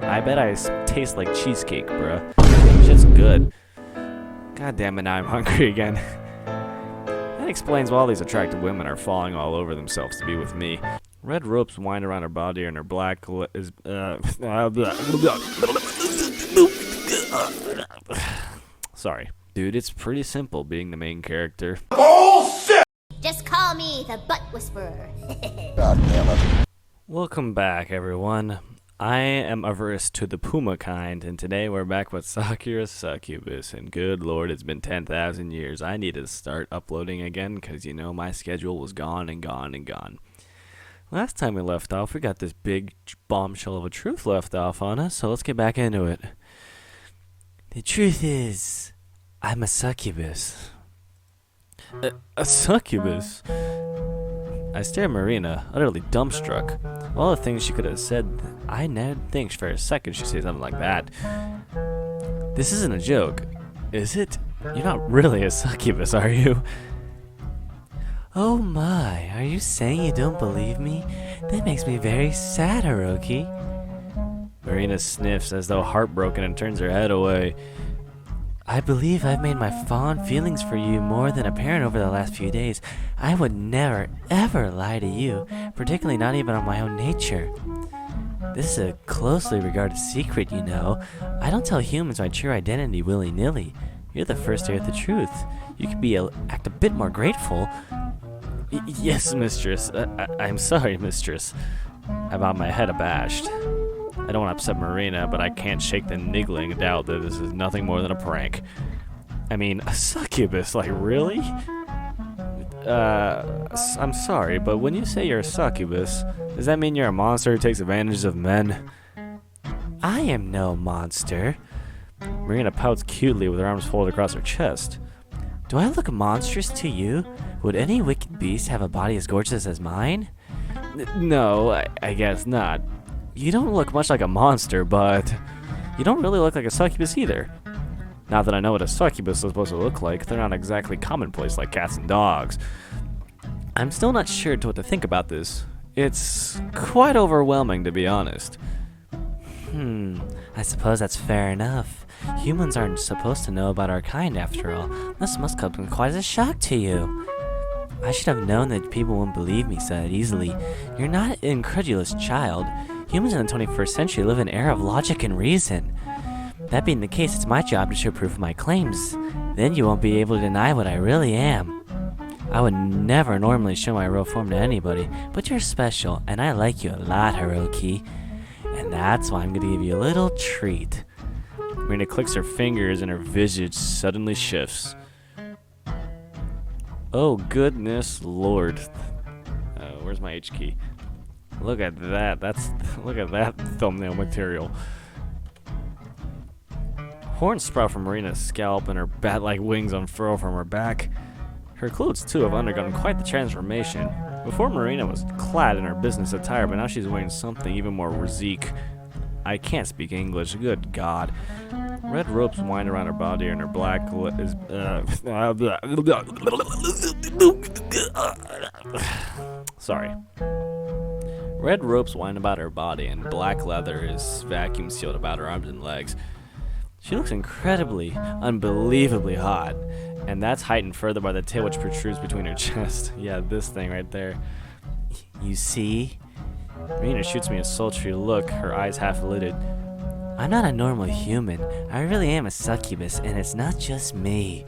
I bet taste like cheesecake, bruh. Shit's good. God damn it, now I'm hungry again. That explains why all these attractive women are falling all over themselves to be with me. Red ropes wind around her body and her black is sorry. Dude, it's pretty simple being the main character. Just call me the butt whisperer. God damn it. Welcome back, everyone. I am averse to the puma kind, and today we're back with Sakura Succubus, and good lord, it's been 10,000 years. I need to start uploading again, because, you know, my schedule was gone and gone and gone. Last time we left off, we got this big bombshell of a truth left off on us, so let's get back into it. The truth is, I'm a succubus. A succubus? I stare at Marina, utterly dumbstruck. Of all the things she could have said, I never think for a second she'd say something like that. This isn't a joke, is it? You're not really a succubus, are you? Oh my, are you saying you don't believe me? That makes me very sad, Hiroki. Marina sniffs as though heartbroken and turns her head away. I believe I've made my fond feelings for you more than apparent over the last few days. I would never, ever lie to you, particularly not even on my own nature. This is a closely regarded secret, you know. I don't tell humans my true identity willy-nilly. You're the first to hear the truth. You could act a bit more grateful. Yes, mistress. I'm sorry, mistress. I bowed my head abashed. I don't want to upset Marina, but I can't shake the niggling doubt that this is nothing more than a prank. I mean, a succubus, like, really? I'm sorry, but when you say you're a succubus, does that mean you're a monster who takes advantage of men? I am no monster. Marina pouts cutely with her arms folded across her chest. Do I look monstrous to you? Would any wicked beast have a body as gorgeous as mine? No, I guess not. You don't look much like a monster, but you don't really look like a succubus either. Not that I know what a succubus is supposed to look like. They're not exactly commonplace like cats and dogs. I'm still not sure what to think about this. It's quite overwhelming, to be honest. I suppose that's fair enough. Humans aren't supposed to know about our kind, after all. This must come quite as a shock to you. I should have known that people wouldn't believe me so easily. You're not an incredulous child. Humans in the 21st century live in an era of logic and reason. That being the case, it's my job to show proof of my claims. Then you won't be able to deny what I really am. I would never normally show my real form to anybody, but you're special, and I like you a lot, Hiroki. And that's why I'm going to give you a little treat. Marina clicks her fingers and her visage suddenly shifts. Oh goodness lord. Where's my H key? Look at that. Look at that thumbnail material. Horns sprout from Marina's scalp and her bat-like wings unfurl from her back. Her clothes, too, have undergone quite the transformation. Before, Marina was clad in her business attire, but now she's wearing something even more physique. I can't speak English, good God. Red ropes wind around her body and her black is sorry. Red ropes wind about her body and black leather is vacuum sealed about her arms and legs. She looks incredibly, unbelievably hot, and that's heightened further by the tail which protrudes between her chest. Yeah, this thing right there. You see? Marina shoots me a sultry look, her eyes half lidded. I'm not a normal human. I really am a succubus, and it's not just me.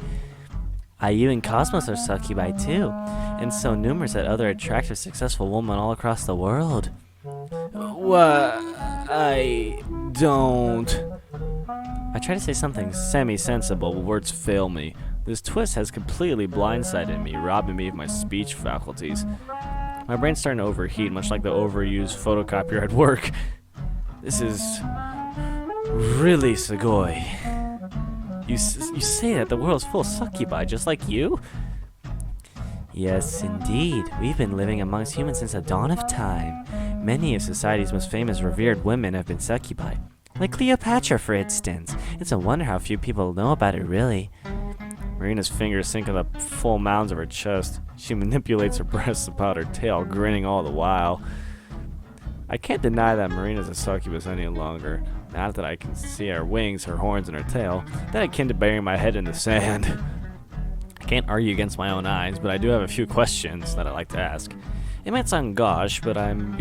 IU and Cosmos are succubi too, and so numerous that other attractive, successful women all across the world. What? I don't... I try to say something semi-sensible, but words fail me. This twist has completely blindsided me, robbing me of my speech faculties. My brain's starting to overheat, much like the overused photocopier at work. This is... really Sugoi. You say that the world's full of succubi, just like you? Yes, indeed. We've been living amongst humans since the dawn of time. Many of society's most famous revered women have been succubi. Like Cleopatra, for instance. It's a wonder how few people know about it, really. Marina's fingers sink into the full mounds of her chest. She manipulates her breasts about her tail, grinning all the while. I can't deny that Marina's a succubus any longer. Now that I can see her wings, her horns, and her tail, that akin to burying my head in the sand. I can't argue against my own eyes, but I do have a few questions that I'd like to ask. It might sound gauche, but I'm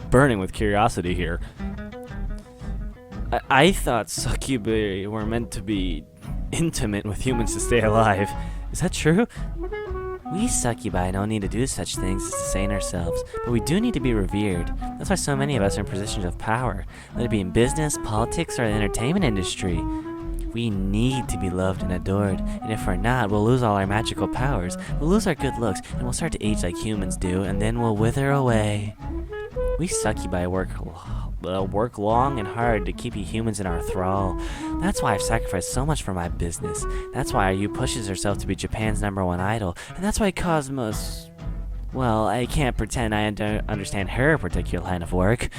burning with curiosity here. I thought succubi were meant to be intimate with humans to stay alive. Is that true? We succubi don't need to do such things as sustain ourselves, but we do need to be revered. That's why so many of us are in positions of power, whether it be in business, politics, or the entertainment industry. We need to be loved and adored, and if we're not, we'll lose all our magical powers, we'll lose our good looks, and we'll start to age like humans do, and then we'll wither away. We succubi work long and hard to keep you humans in our thrall. That's why I've sacrificed so much for my business. That's why IU pushes herself to be Japan's #1 idol. And that's why Cosmos... Well, I can't pretend I understand her particular line of work.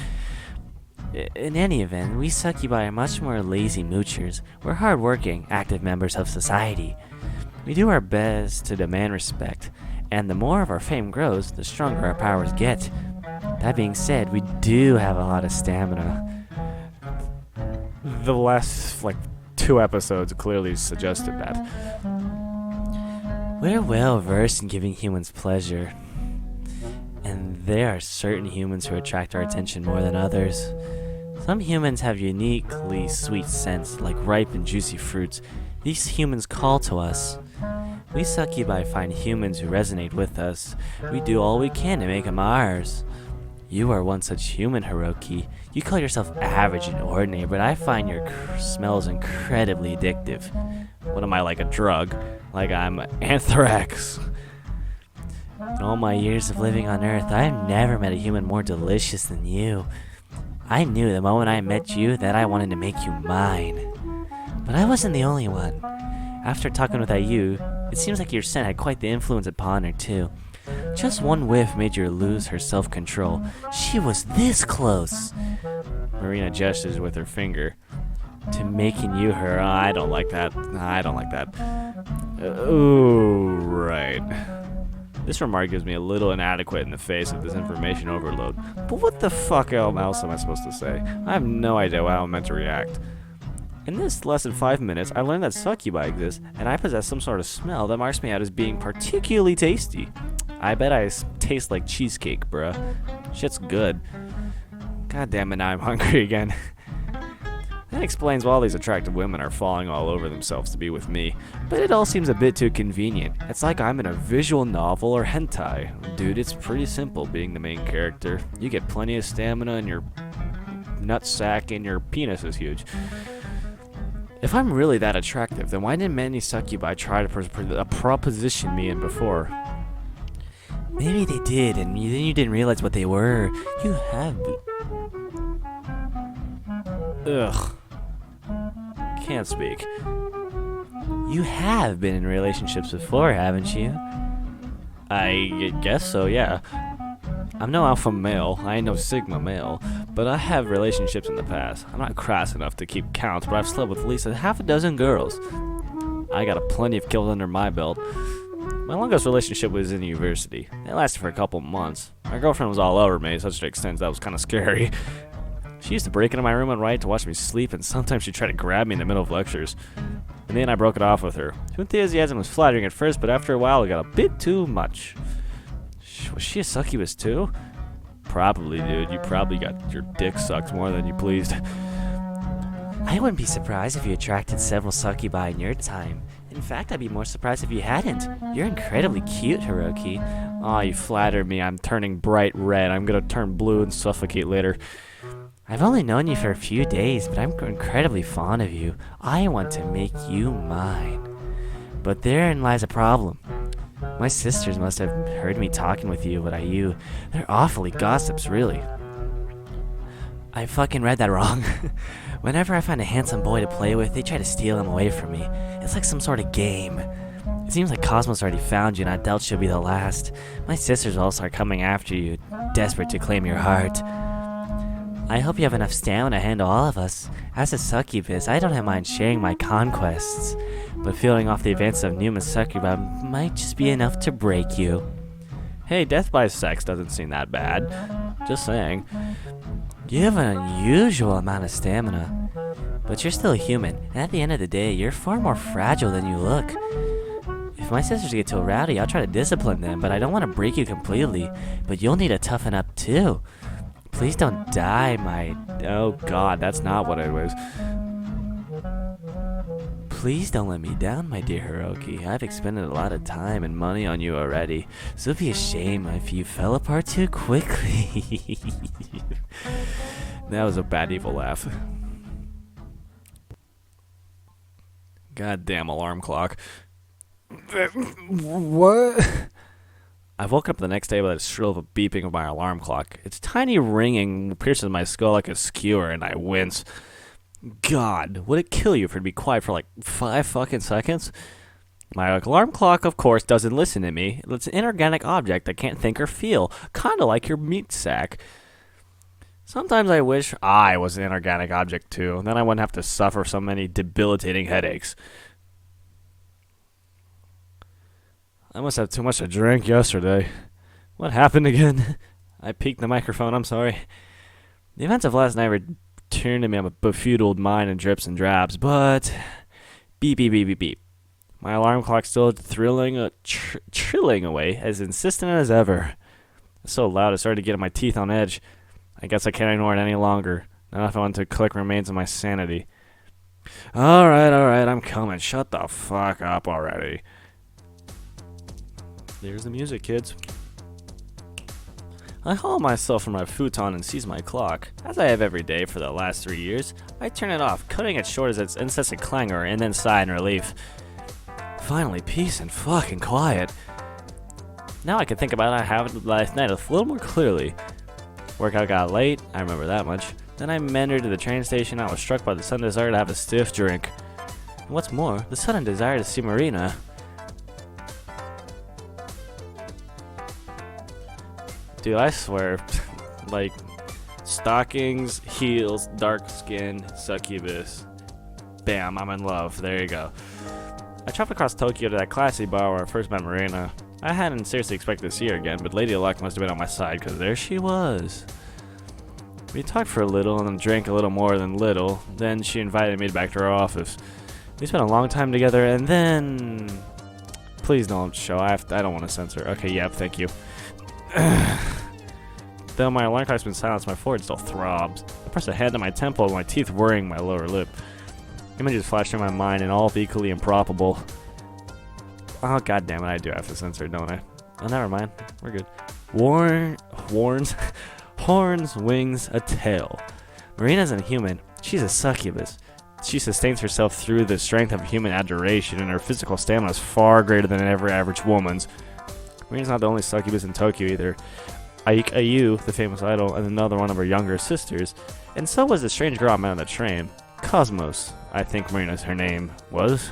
In any event, we succubi are much more lazy moochers. We're hard-working, active members of society. We do our best to demand respect, and the more of our fame grows, the stronger our powers get. That being said, we do have a lot of stamina. The last, 2 episodes clearly suggested that. We're well versed in giving humans pleasure. And there are certain humans who attract our attention more than others. Some humans have uniquely sweet scents, like ripe and juicy fruits. These humans call to us. We succubi find humans who resonate with us. We do all we can to make them ours. You are one such human, Hiroki. You call yourself average and ordinary, but I find your smells incredibly addictive. What am I, like a drug? Like I'm anthrax. In all my years of living on Earth, I've never met a human more delicious than you. I knew the moment I met you that I wanted to make you mine. But I wasn't the only one. After talking with IU, it seems like your scent had quite the influence upon her too. Just one whiff made her lose her self-control. She was this close. Marina gestures with her finger to making you her. Oh, I don't like that. Ooh, right. This remark gives me a little inadequate in the face of this information overload. But what the fuck else am I supposed to say? I have no idea how I'm meant to react. In this less than 5 minutes, I learned that succubi exist, and I possess some sort of smell that marks me out as being particularly tasty. I bet I taste like cheesecake, bruh. Shit's good. God damn it, now I'm hungry again. That explains why all these attractive women are falling all over themselves to be with me, but it all seems a bit too convenient. It's like I'm in a visual novel or hentai. Dude, it's pretty simple being the main character. You get plenty of stamina and your nutsack and your penis is huge. If I'm really that attractive, then why didn't many succubi try to proposition me in before? Maybe they did, and then you didn't realize what they were. You have... Ugh. Can't speak. You have been in relationships before, haven't you? I guess so, yeah. I'm no alpha male, I ain't no sigma male, but I have relationships in the past. I'm not crass enough to keep count, but I've slept with at least a half a dozen girls. I got plenty of kills under my belt. My longest relationship was in university. It lasted for a couple months. My girlfriend was all over me, such an extent that was kind of scary. She used to break into my room and write to watch me sleep, and sometimes she'd try to grab me in the middle of lectures. And then I broke it off with her. Her enthusiasm was flattering at first, but after a while it got a bit too much. Was she a succubus too? Probably, dude. You probably got your dick sucked more than you pleased. I wouldn't be surprised if you attracted several succubi in your time. In fact, I'd be more surprised if you hadn't. You're incredibly cute, Hiroki. Aw, you flattered me. I'm turning bright red. I'm gonna turn blue and suffocate later. I've only known you for a few days, but I'm incredibly fond of you. I want to make you mine. But therein lies a problem. My sisters must have heard me talking with you about IU. They're awfully gossips, really. I fucking read that wrong. Whenever I find a handsome boy to play with, they try to steal him away from me. It's like some sort of game. It seems like Cosmos already found you, and I doubt she'll be the last. My sisters will start coming after you, desperate to claim your heart. I hope you have enough stamina to handle all of us. As a succubus, I don't have mind sharing my conquests, but feeling off the advances of Numa's succubus might just be enough to break you. Hey, death by sex doesn't seem that bad. Just saying. You have an unusual amount of stamina. But you're still human, and at the end of the day, you're far more fragile than you look. If my sisters get too rowdy, I'll try to discipline them, but I don't want to break you completely. But you'll need to toughen up too. Please don't die, my... Oh god, that's not what it was. Please don't let me down, my dear Hiroki. I've expended a lot of time and money on you already, so it'd be a shame if you fell apart too quickly. That was a bad evil laugh. Goddamn alarm clock. What? I've woken up the next day with a shrill of a beeping of my alarm clock. Its tiny ringing pierces my skull like a skewer, and I wince. God, would it kill you for it to be quiet for like 5 fucking seconds? My alarm clock, of course, doesn't listen to me. It's an inorganic object that can't think or feel, kind of like your meat sack. Sometimes I wish I was an inorganic object too, then I wouldn't have to suffer so many debilitating headaches. I must have too much to drink yesterday. What happened again? I peeked the microphone, I'm sorry. The events of last night returned to me on a befuddled mind in drips and drabs, but... Beep, beep, beep, beep, beep. My alarm clock still trilling away, as insistent as ever. It's so loud I started to get my teeth on edge. I guess I can't ignore it any longer. Not if I want to collect remains of my sanity. Alright, I'm coming. Shut the fuck up already. There's the music, kids. I haul myself from my futon and seize my clock. As I have every day for the last 3 years, I turn it off, cutting it short as its incessant clangor, and then sigh in relief. Finally, peace and fucking quiet. Now I can think about how I happened last night a little more clearly. Workout got late, I remember that much. Then I meandered to the train station. I was struck by the sudden desire to have a stiff drink. And what's more, the sudden desire to see Marina. Dude, I swear, like, stockings, heels, dark skin, succubus. Bam, I'm in love. There you go. I traveled across Tokyo to that classy bar where I first met Marina. I hadn't seriously expected to see her again, but Lady Luck must have been on my side, because there she was. We talked for a little and then drank a little more than little. Then she invited me back to her office. We spent a long time together, and then... Please don't show. I don't want to censor. Okay, yep, thank you. Though my alarm clock's been silenced, my forehead still throbs. I press a hand to my temple with my teeth worrying my lower lip. Images flash through my mind and all equally improbable. Oh, god damn it, I do have to censor, don't I? Oh, never mind. We're good. Horns, wings, a tail. Marina's a human. She's a succubus. She sustains herself through the strength of human adoration, and her physical stamina is far greater than every average woman's. Marina's not the only succubus in Tokyo either. Ayu, the famous idol, and another one of her younger sisters. And so was the strange girl I met on the train. Cosmos, I think her name was.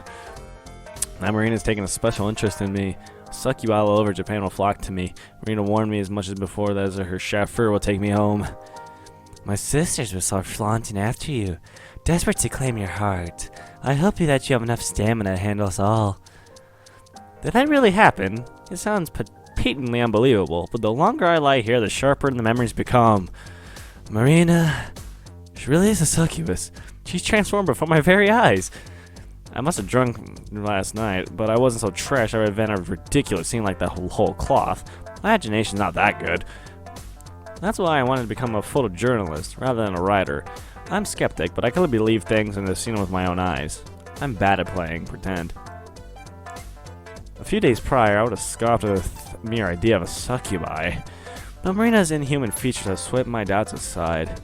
Now Marina's taken a special interest in me. Succubi all over Japan will flock to me. Marina warned me as much as before that her chauffeur will take me home. My sisters will start flaunting after you, desperate to claim your heart. I hope that you have enough stamina to handle us all. Did that really happen? It sounds patently unbelievable, but the longer I lie here, the sharper the memories become. Marina, she really is a succubus. She's transformed before my very eyes. I must have drunk last night, but I wasn't so trash I would invent a ridiculous scene like that whole cloth. My imagination's not that good. That's why I wanted to become a photojournalist rather than a writer. I'm skeptic, but I can believe things and have seen them with my own eyes. I'm bad at playing pretend. A few days prior, I would have scoffed at the mere idea of a succubi. But Marina's inhuman features have swept my doubts aside.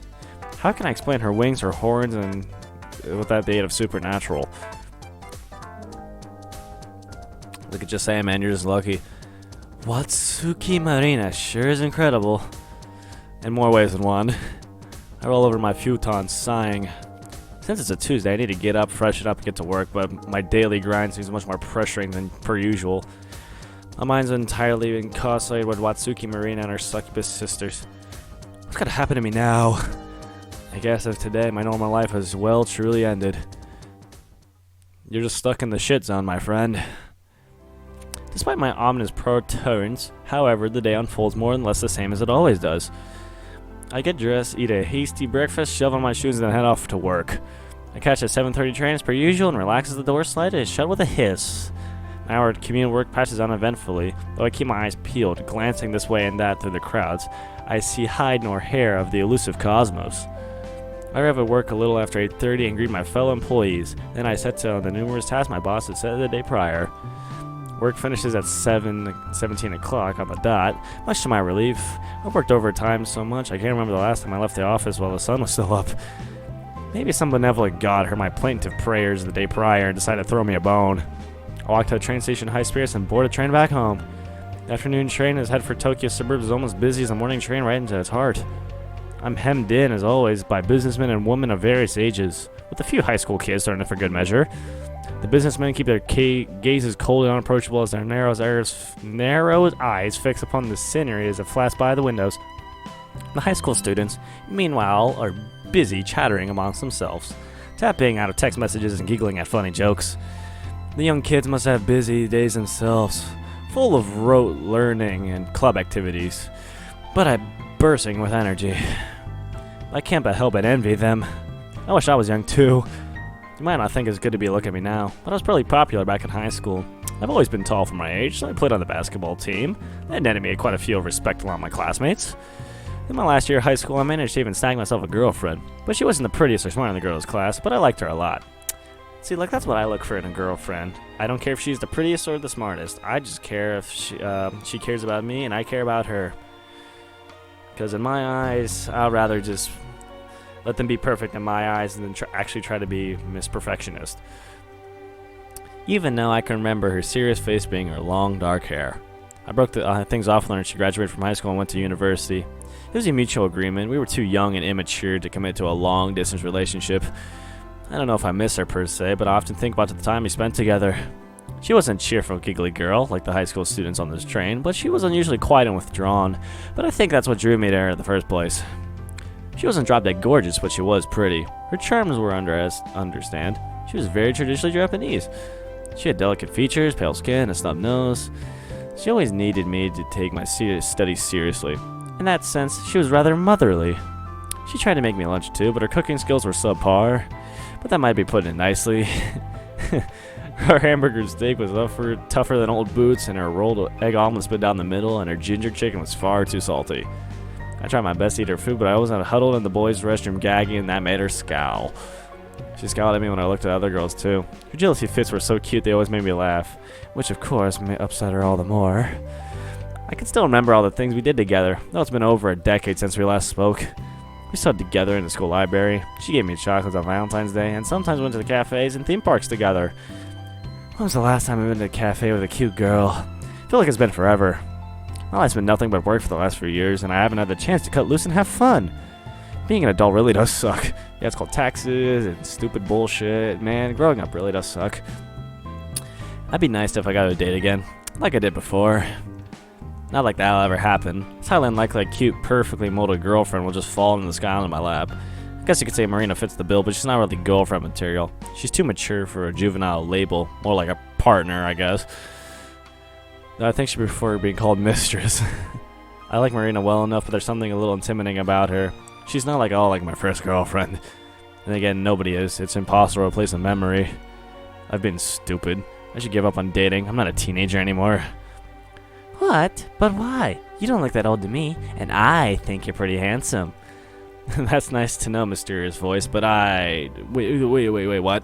How can I explain her wings, her horns, and without the aid of supernatural? They could just say, man, you're just lucky. Watsuki Marina sure is incredible. In more ways than one. I roll over my futon, sighing. Since it's a Tuesday, I need to get up, freshen up, and get to work, but my daily grind seems much more pressuring than per usual. My mind's entirely incarcerated with Watsuki Marina and her succubus sisters. What's gonna happen to me now? I guess as today, my normal life has well truly ended. You're just stuck in the shit zone, my friend. Despite my ominous protons, However, the day unfolds more or less the same as it always does. I get dressed, eat a hasty breakfast, shove on my shoes, and then head off to work. I catch a 7:30 train as per usual and relax as the door slide is shut with a hiss. An hour of commute work passes uneventfully, though I keep my eyes peeled, glancing this way and that through the crowds. I see hide nor hair of the elusive cosmos. I arrive at work a little after 8:30 and greet my fellow employees. Then I set to the numerous tasks my boss had set the day prior. Work finishes at 17 o'clock on the dot. Much to my relief, I've worked overtime so much I can't remember the last time I left the office while the sun was still up. Maybe some benevolent god heard my plaintive prayers the day prior and decided to throw me a bone. I walked to the train station high spirits and board a train back home. The afternoon train is head for Tokyo suburbs is almost busy as the morning train right into its heart. I'm hemmed in, as always, by businessmen and women of various ages, with a few high school kids starting it for good measure. The businessmen keep their gazes cold and unapproachable as their narrow eyes fix upon the scenery as it flashes by the windows. The high school students, meanwhile, are busy chattering amongst themselves, tapping out of text messages and giggling at funny jokes. The young kids must have busy days themselves, full of rote learning and club activities, but I'm bursting with energy. I can't but help but envy them. I wish I was young too. You might not think it's good to be looking at me now, but I was pretty popular back in high school. I've always been tall for my age, so I played on the basketball team. That netted me quite a few of respect along my classmates. In my last year of high school, I managed to even snag myself a girlfriend, but she wasn't the prettiest or smart in the girls' class, but I liked her a lot. See, that's what I look for in a girlfriend. I don't care if she's the prettiest or the smartest. I just care if she cares about me and I care about her. Because in my eyes, I'd rather just let them be perfect in my eyes and then actually try to be Miss Perfectionist. Even though I can remember her serious face being her long, dark hair. I broke things off with her when she graduated from high school and went to university. It was a mutual agreement. We were too young and immature to commit to a long-distance relationship. I don't know if I miss her per se, but I often think about the time we spent together. She wasn't a cheerful, giggly girl like the high school students on this train, but she was unusually quiet and withdrawn. But I think that's what drew me to her in the first place. She wasn't drop-dead gorgeous, but she was pretty. Her charms were understand. She was very traditionally Japanese. She had delicate features, pale skin, a snub nose. She always needed me to take my studies seriously. In that sense, she was rather motherly. She tried to make me lunch too, but her cooking skills were subpar. But that might be putting it nicely. Her hamburger steak was tougher than old boots, and her rolled egg omelet split down the middle, and her ginger chicken was far too salty. I tried my best to eat her food, but I was huddled in the boys' restroom gagging, and that made her scowl. She scowled at me when I looked at other girls too. Her jealousy fits were so cute they always made me laugh, which of course may upset her all the more. I can still remember all the things we did together, though it's been over a decade since we last spoke. We sat together in the school library. She gave me chocolates on Valentine's Day, and sometimes went to the cafes and theme parks together. When was the last time I've been to a cafe with a cute girl? I feel like it's been forever. My life's been nothing but work for the last few years, and I haven't had the chance to cut loose and have fun. Being an adult really does suck. Yeah, it's called taxes and stupid bullshit. Man, growing up really does suck. I'd be nice if I got a date again, like I did before. Not like that'll ever happen. It's highly unlikely a cute, perfectly molded girlfriend will just fall in the sky onto my lap. I guess you could say Marina fits the bill, but she's not really girlfriend material. She's too mature for a juvenile label, more like a partner, I guess. I think she prefer being called mistress. I like Marina well enough, but there's something a little intimidating about her. She's not like my first girlfriend. And again, nobody is. It's impossible to replace a memory. I've been stupid. I should give up on dating. I'm not a teenager anymore. What? But why? You don't look that old to me, and I think you're pretty handsome. That's nice to know, mysterious voice, but Wait, what?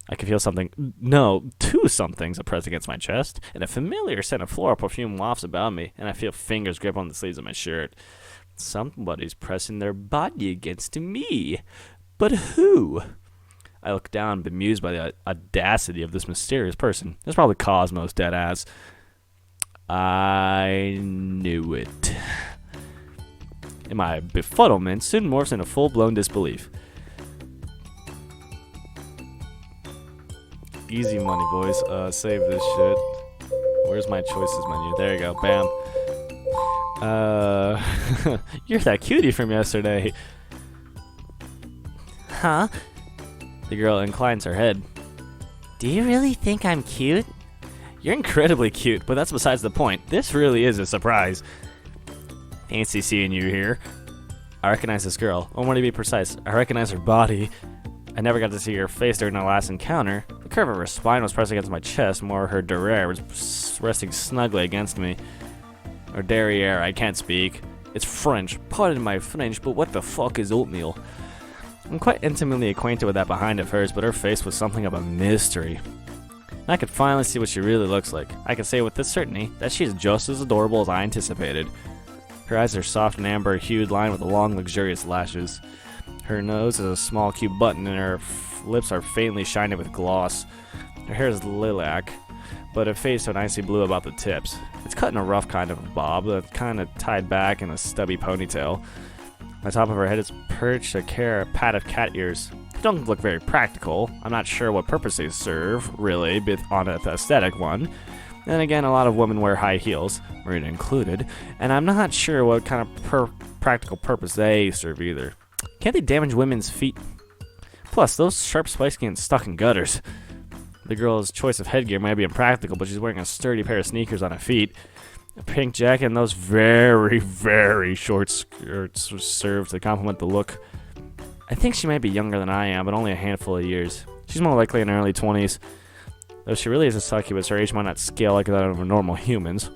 I can feel something. No, two somethings are pressed against my chest, and a familiar scent of floral perfume wafts about me, and I feel fingers grip on the sleeves of my shirt. Somebody's pressing their body against me. But who? I look down, bemused by the audacity of this mysterious person. It's probably Cosmos, deadass. I knew it. And my befuddlement soon morphs into full-blown disbelief. Easy money, boys. Save this shit. Where's my choices menu? There you go. Bam. You're that cutie from yesterday. Huh? The girl inclines her head. Do you really think I'm cute? You're incredibly cute, but that's besides the point. This really is a surprise. Fancy seeing you here. I recognize this girl. I want to be precise. I recognize her body. I never got to see her face during our last encounter. The curve of her spine was pressed against my chest, more her derriere was resting snugly against me. Or derriere, I can't speak. It's French. Pardon my French, but what the fuck is oatmeal? I'm quite intimately acquainted with that behind of hers, but her face was something of a mystery. And I could finally see what she really looks like. I can say with this certainty that she is just as adorable as I anticipated. Her eyes are soft and amber-hued, lined with long, luxurious lashes. Her nose is a small, cute button, and her lips are faintly shiny with gloss. Her hair is lilac, but her face so nicely blue about the tips. It's cut in a rough kind of bob, kind of tied back in a stubby ponytail. On top of her head is perched a pat of cat ears. They don't look very practical. I'm not sure what purpose they serve, really, but on an aesthetic one. Then again, a lot of women wear high heels, Marina included, and I'm not sure what kind of practical purpose they serve either. Can't they damage women's feet? Plus, those sharp spikes get stuck in gutters. The girl's choice of headgear might be impractical, but she's wearing a sturdy pair of sneakers on her feet. A pink jacket and those very, very short skirts serve to complement the look. I think she might be younger than I am, but only a handful of years. She's more likely in her early 20s. Though she really is a succubus, her age might not scale like that of normal humans.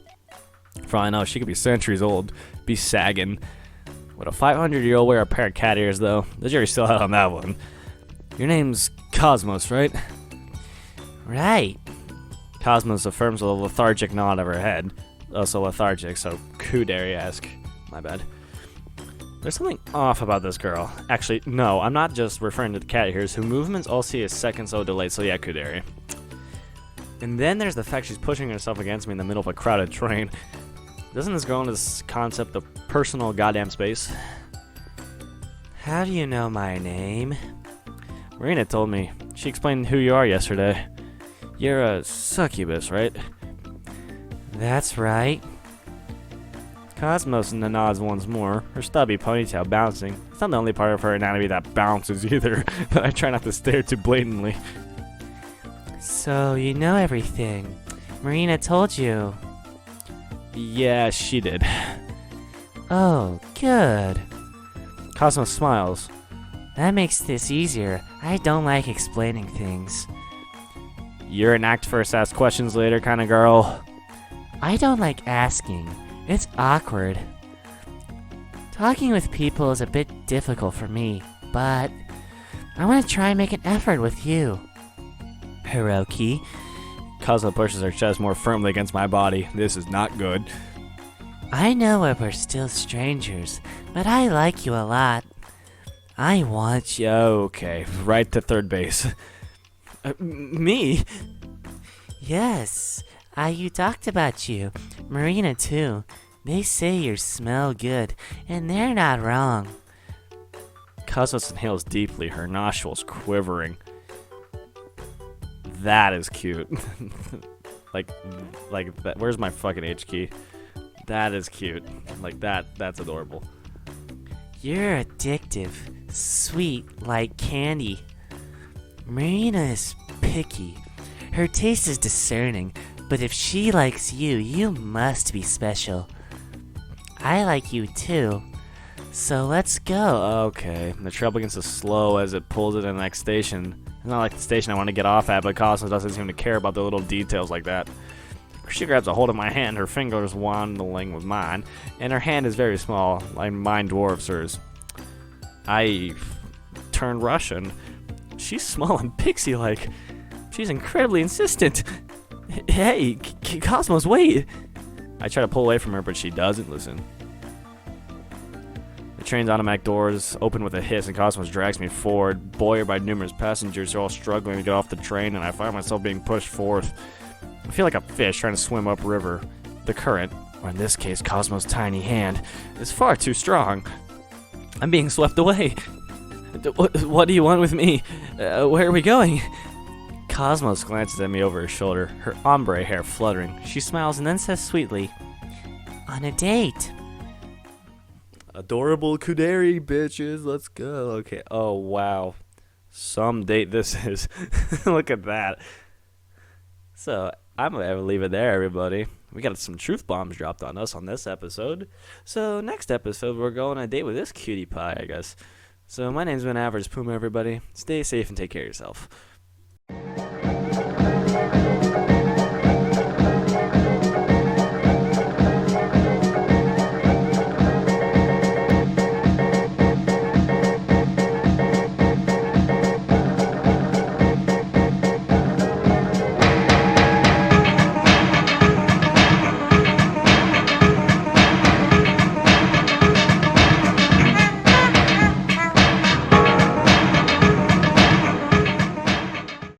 For all I know, she could be centuries old, be sagging. Would a 500-year-old wear a pair of cat ears, though? The jury's still out on that one. Your name's Cosmos, right? Right. Cosmos affirms with a lethargic nod of her head. Also lethargic, so Kudere-esque. My bad. There's something off about this girl. Actually, no, I'm not just referring to the cat ears, whose movements all see a second so delayed, so yeah, Kudere. And then there's the fact she's pushing herself against me in the middle of a crowded train. Doesn't this go into this concept of personal goddamn space? How do you know my name? Marina told me. She explained who you are yesterday. You're a succubus, right? That's right. Cosmos nods once more, her stubby ponytail bouncing. It's not the only part of her anatomy that bounces either, but I try not to stare too blatantly. So, you know everything. Marina told you. Yeah, she did. Oh, good. Cosmos smiles. That makes this easier. I don't like explaining things. You're an act first, ask questions later kind of girl. I don't like asking. It's awkward. Talking with people is a bit difficult for me, but I want to try and make an effort with you. Hiroki. Cosmo pushes her chest more firmly against my body. This is not good. I know we're still strangers, but I like you a lot. I want you. Okay, right to third base. Me? Yes. You talked about you. Marina too. They say you smell good, and they're not wrong. Cosmos inhales deeply, her nostrils quivering. That is cute. like that. Where's my fucking H key? That is cute. Like that's adorable. You're addictive. Sweet like candy. Marina is picky. Her taste is discerning, but if she likes you, you must be special. I like you too. So let's go. Okay. The trail begins to slow as it pulls it to the next station. It's not like the station I want to get off at, but Cosmos doesn't seem to care about the little details like that. She grabs a hold of my hand, her fingers wandling with mine, and her hand is very small, like mine dwarfs hers. I turn Russian. She's small and pixie-like. She's incredibly insistent. Hey, Cosmos, wait! I try to pull away from her, but she doesn't listen. The train's automatic doors open with a hiss, and Cosmos drags me forward, buoyed by numerous passengers who are all struggling to get off the train, and I find myself being pushed forth. I feel like a fish trying to swim upriver. The current, or in this case, Cosmos' tiny hand, is far too strong. I'm being swept away. What do you want with me? Where are we going? Cosmos glances at me over her shoulder, her ombre hair fluttering. She smiles and then says sweetly, on a date. Adorable Kudere, bitches. Let's go. Okay. Oh, wow. Some date this is. Look at that. So, I'm going to leave it there, everybody. We got some truth bombs dropped on us on this episode. So next episode, we're going on a date with this cutie pie, I guess. So my name's been Average Puma, everybody. Stay safe and take care of yourself.